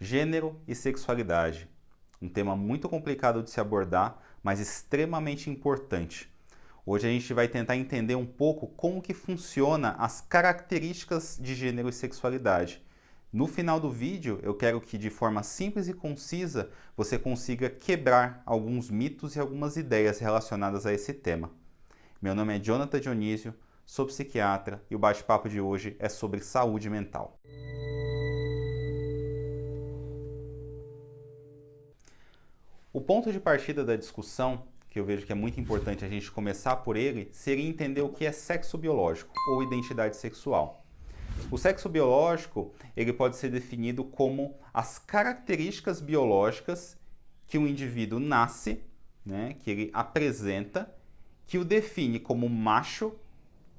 Gênero e sexualidade. Um tema muito complicado de se abordar, mas extremamente importante. Hoje a gente vai tentar entender um pouco como que funciona as características de gênero e sexualidade. No final do vídeo, eu quero que de forma simples e concisa você consiga quebrar alguns mitos e algumas ideias relacionadas a esse tema. Meu nome é Jonathan Dionísio, sou psiquiatra e o bate-papo de hoje é sobre saúde mental. O ponto de partida da discussão, que eu vejo que é muito importante a gente começar por ele, seria entender o que é sexo biológico ou identidade sexual. O sexo biológico, ele pode ser definido como as características biológicas que o indivíduo nasce, que ele apresenta, que o define como macho,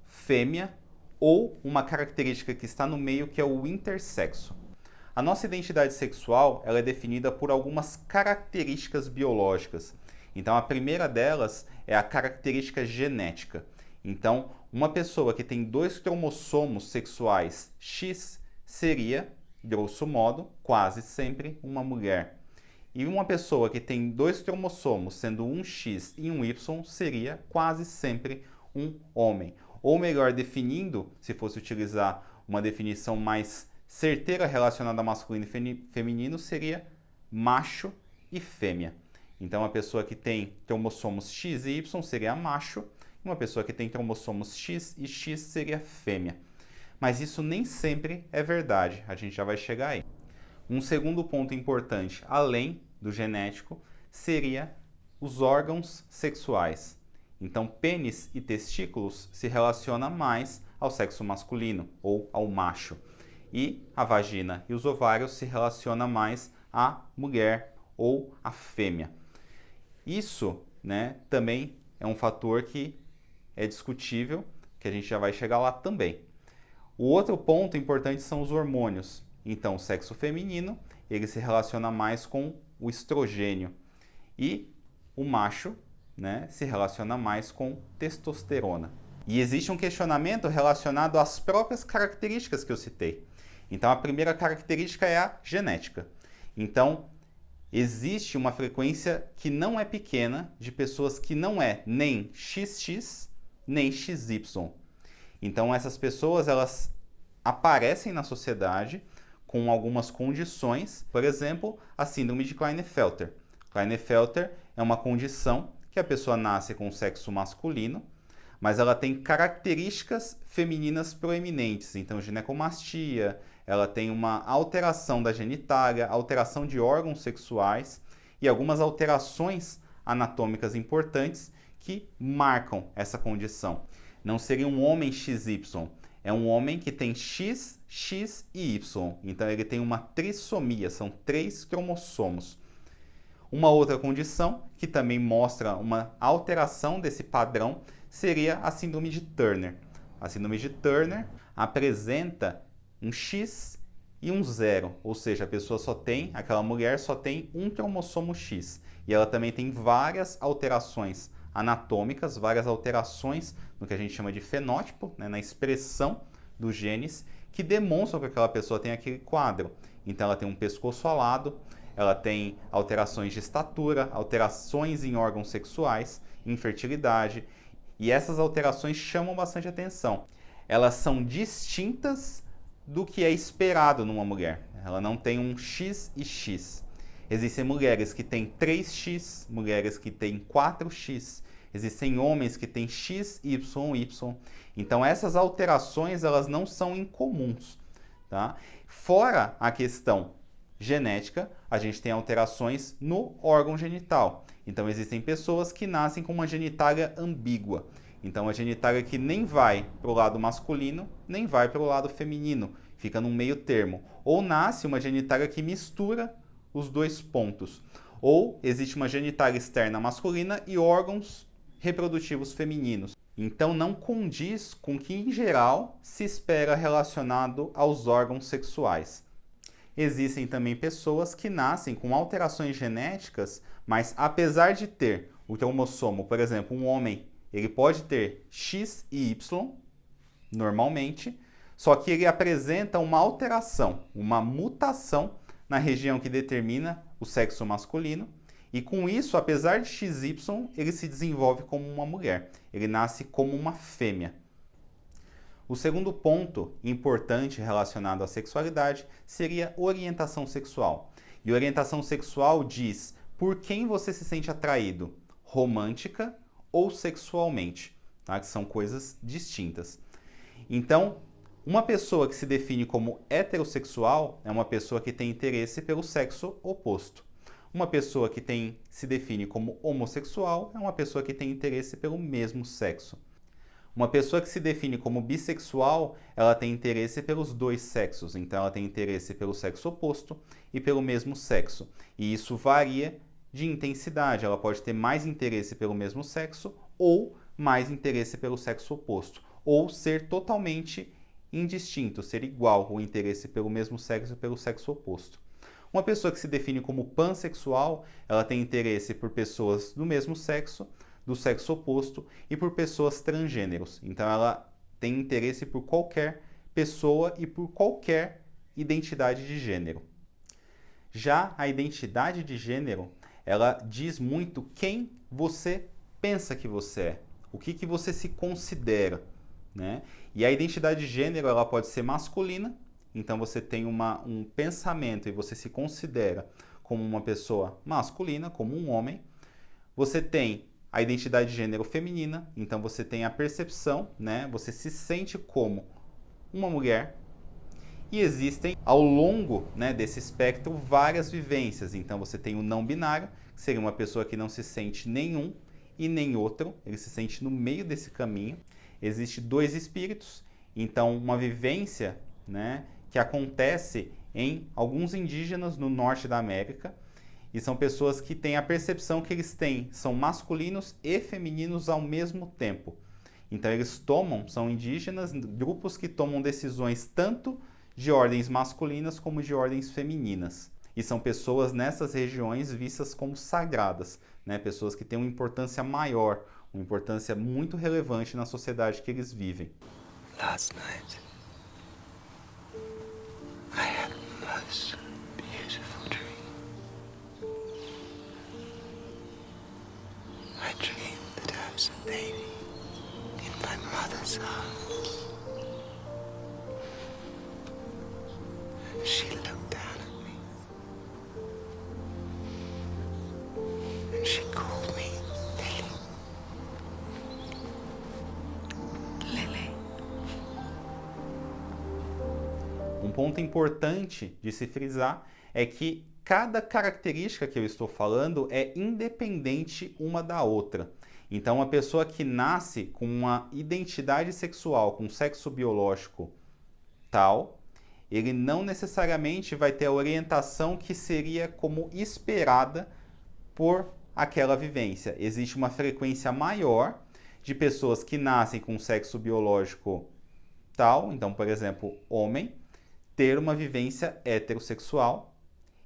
fêmea ou uma característica que está no meio que é o intersexo. A nossa identidade sexual ela é definida por algumas características biológicas. Então, a primeira delas é a característica genética. Então, uma pessoa que tem 2 cromossomos sexuais X seria, grosso modo, quase sempre uma mulher. E uma pessoa que tem 2 cromossomos, sendo um X e um Y, seria quase sempre um homem. Ou melhor, definindo, se fosse utilizar uma definição mais certeira relacionada a masculino e feminino, seria macho e fêmea. Então, a pessoa que tem cromossomos X e Y seria macho, e uma pessoa que tem cromossomos X e X seria fêmea. Mas isso nem sempre é verdade, a gente já vai chegar aí. Um segundo ponto importante, além do genético, seria os órgãos sexuais. Então, pênis e testículos se relacionam mais ao sexo masculino ou ao macho. E a vagina e os ovários se relacionam mais à mulher ou à fêmea. Isso, também é um fator que é discutível, que a gente já vai chegar lá também. O outro ponto importante são os hormônios. Então, o sexo feminino, ele se relaciona mais com o estrogênio. E o macho, se relaciona mais com testosterona. E existe um questionamento relacionado às próprias características que eu citei. Então, a primeira característica é a genética. Então, existe uma frequência que não é pequena de pessoas que não é nem XX, nem XY. Então, essas pessoas, elas aparecem na sociedade com algumas condições, por exemplo, a síndrome de Klinefelter. Klinefelter é uma condição que a pessoa nasce com o sexo masculino, mas ela tem características femininas proeminentes. Então, ginecomastia, ela tem uma alteração da genitália, alteração de órgãos sexuais e algumas alterações anatômicas importantes que marcam essa condição. Não seria um homem XY, é um homem que tem X, X e Y. Então, ele tem uma trissomia, são 3 cromossomos. Uma outra condição que também mostra uma alteração desse padrão seria a síndrome de Turner. A síndrome de Turner apresenta um X e um 0, ou seja, aquela mulher só tem um cromossomo X. E ela também tem várias alterações anatômicas, várias alterações no que a gente chama de fenótipo, na expressão dos genes, que demonstram que aquela pessoa tem aquele quadro. Então ela tem um pescoço alado, ela tem alterações de estatura, alterações em órgãos sexuais, infertilidade, e essas alterações chamam bastante atenção. Elas são distintas do que é esperado numa mulher. Ela não tem um X e X. Existem mulheres que têm 3X, mulheres que têm 4X, existem homens que têm XYY. Então essas alterações elas não são incomuns, tá? Fora a questão genética, a gente tem alterações no órgão genital. Então existem pessoas que nascem com uma genitália ambígua. Então a genitália que nem vai para o lado masculino, nem vai para o lado feminino, fica num meio termo. Ou nasce uma genitália que mistura os 2 pontos. Ou existe uma genitália externa masculina e órgãos reprodutivos femininos. Então não condiz com o que em geral se espera relacionado aos órgãos sexuais. Existem também pessoas que nascem com alterações genéticas, mas apesar de ter o cromossomo, por exemplo, um homem, ele pode ter X e Y, normalmente, só que ele apresenta uma alteração, uma mutação na região que determina o sexo masculino, e com isso, apesar de XY, ele se desenvolve como uma mulher, ele nasce como uma fêmea. O segundo ponto importante relacionado à sexualidade seria orientação sexual. E orientação sexual diz por quem você se sente atraído, romântica ou sexualmente, tá? Que são coisas distintas. Então, uma pessoa que se define como heterossexual é uma pessoa que tem interesse pelo sexo oposto. Uma pessoa que se define como homossexual é uma pessoa que tem interesse pelo mesmo sexo. Uma pessoa que se define como bissexual, ela tem interesse pelos dois sexos. Então, ela tem interesse pelo sexo oposto e pelo mesmo sexo. E isso varia de intensidade. Ela pode ter mais interesse pelo mesmo sexo ou mais interesse pelo sexo oposto. Ou ser totalmente indistinto, ser igual o interesse pelo mesmo sexo e pelo sexo oposto. Uma pessoa que se define como pansexual, ela tem interesse por pessoas do mesmo sexo, do sexo oposto e por pessoas transgêneros. Então ela tem interesse por qualquer pessoa e por qualquer identidade de gênero. Já a identidade de gênero, ela diz muito quem você pensa que você é, o que você se considera, né? E a identidade de gênero, ela pode ser masculina, então você tem um pensamento e você se considera como uma pessoa masculina, como um homem. Você tem a identidade de gênero feminina, então você tem a percepção, né? Você se sente como uma mulher. E existem, ao longo, né, desse espectro, várias vivências. Então você tem o não binário, que seria uma pessoa que não se sente nenhum e nem outro, ele se sente no meio desse caminho. Existem dois espíritos, então uma vivência, né, que acontece em alguns indígenas no norte da América, e são pessoas que têm a percepção que são masculinos e femininos ao mesmo tempo. Então eles são indígenas, grupos que tomam decisões tanto de ordens masculinas como de ordens femininas. E são pessoas nessas regiões vistas como sagradas, né? Pessoas que têm uma importância maior, uma importância muito relevante na sociedade que eles vivem. Last night, I had the most beautiful dream. I dreamed that I was a baby in my mother's arms. She looked down at me and she called me Lily. Lily. Um ponto importante de se frisar é que cada característica que eu estou falando é independente uma da outra. Então, uma pessoa que nasce com uma identidade sexual, com sexo biológico tal, ele não necessariamente vai ter a orientação que seria como esperada por aquela vivência. Existe uma frequência maior de pessoas que nascem com sexo biológico tal, então, por exemplo, homem, ter uma vivência heterossexual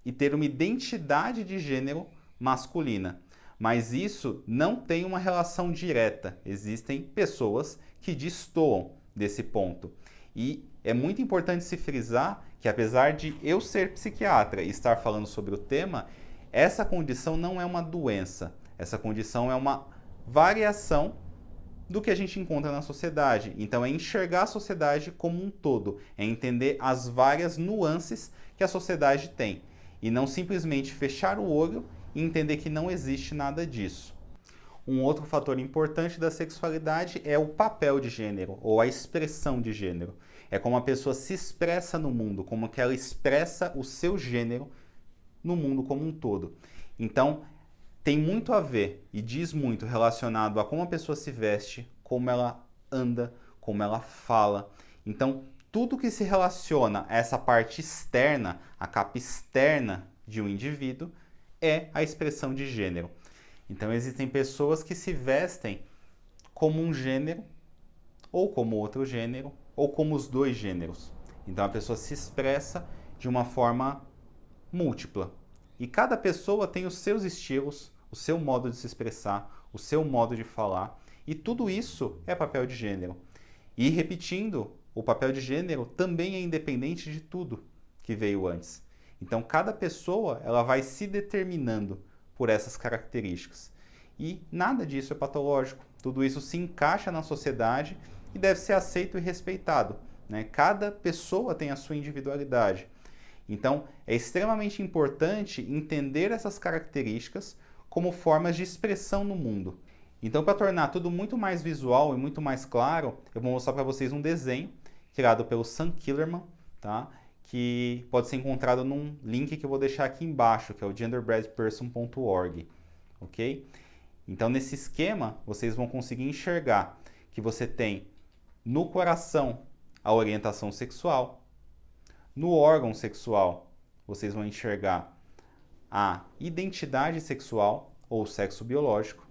e ter uma identidade de gênero masculina. Mas isso não tem uma relação direta. Existem pessoas que destoam desse ponto. E é muito importante se frisar que, apesar de eu ser psiquiatra e estar falando sobre o tema, essa condição não é uma doença. Essa condição é uma variação do que a gente encontra na sociedade. Então, é enxergar a sociedade como um todo, é entender as várias nuances que a sociedade tem e não simplesmente fechar o olho e entender que não existe nada disso. Um outro fator importante da sexualidade é o papel de gênero, ou a expressão de gênero. É como a pessoa se expressa no mundo, como que ela expressa o seu gênero no mundo como um todo. Então, tem muito a ver e diz muito relacionado a como a pessoa se veste, como ela anda, como ela fala. Então, tudo que se relaciona a essa parte externa, a capa externa de um indivíduo, é a expressão de gênero. Então, existem pessoas que se vestem como um gênero, ou como outro gênero, ou como os dois gêneros. Então, a pessoa se expressa de uma forma múltipla. E cada pessoa tem os seus estilos, o seu modo de se expressar, o seu modo de falar. E tudo isso é papel de gênero. E repetindo, o papel de gênero também é independente de tudo que veio antes. Então, cada pessoa ela vai se determinando por essas características. E nada disso é patológico. Tudo isso se encaixa na sociedade e deve ser aceito e respeitado, né? Cada pessoa tem a sua individualidade. Então, é extremamente importante entender essas características como formas de expressão no mundo. Então, para tornar tudo muito mais visual e muito mais claro, eu vou mostrar para vocês um desenho criado pelo Sam Killerman, tá? Que pode ser encontrado num link que eu vou deixar aqui embaixo, que é o genderbreadperson.org, ok? Então, nesse esquema, vocês vão conseguir enxergar que você tem no coração a orientação sexual, no órgão sexual vocês vão enxergar a identidade sexual ou sexo biológico.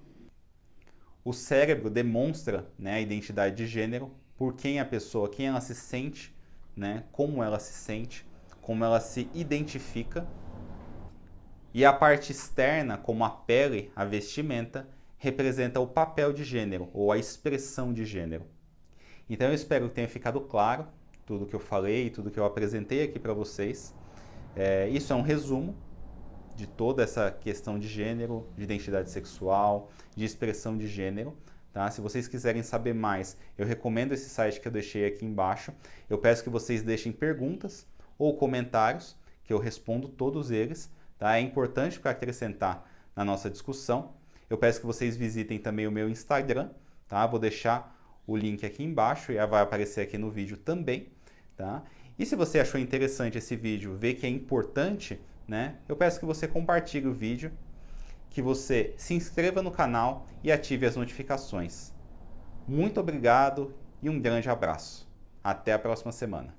O cérebro demonstra, né, a identidade de gênero, por quem a pessoa, quem ela se sente, né, como ela se sente, como ela se identifica. E a parte externa, como a pele, a vestimenta, representa o papel de gênero ou a expressão de gênero. Então eu espero que tenha ficado claro tudo que eu falei, tudo que eu apresentei aqui para vocês. Isso é um resumo de toda essa questão de gênero, de identidade sexual, de expressão de gênero. Tá? Se vocês quiserem saber mais, eu recomendo esse site que eu deixei aqui embaixo. Eu peço que vocês deixem perguntas ou comentários, que eu respondo todos eles. Tá? É importante para acrescentar na nossa discussão. Eu peço que vocês visitem também o meu Instagram. Tá? Vou deixar o link aqui embaixo e vai aparecer aqui no vídeo também. Tá? E se você achou interessante esse vídeo, vê que é importante, né? Eu peço que você compartilhe o vídeo, que você se inscreva no canal e ative as notificações. Muito obrigado e um grande abraço. Até a próxima semana.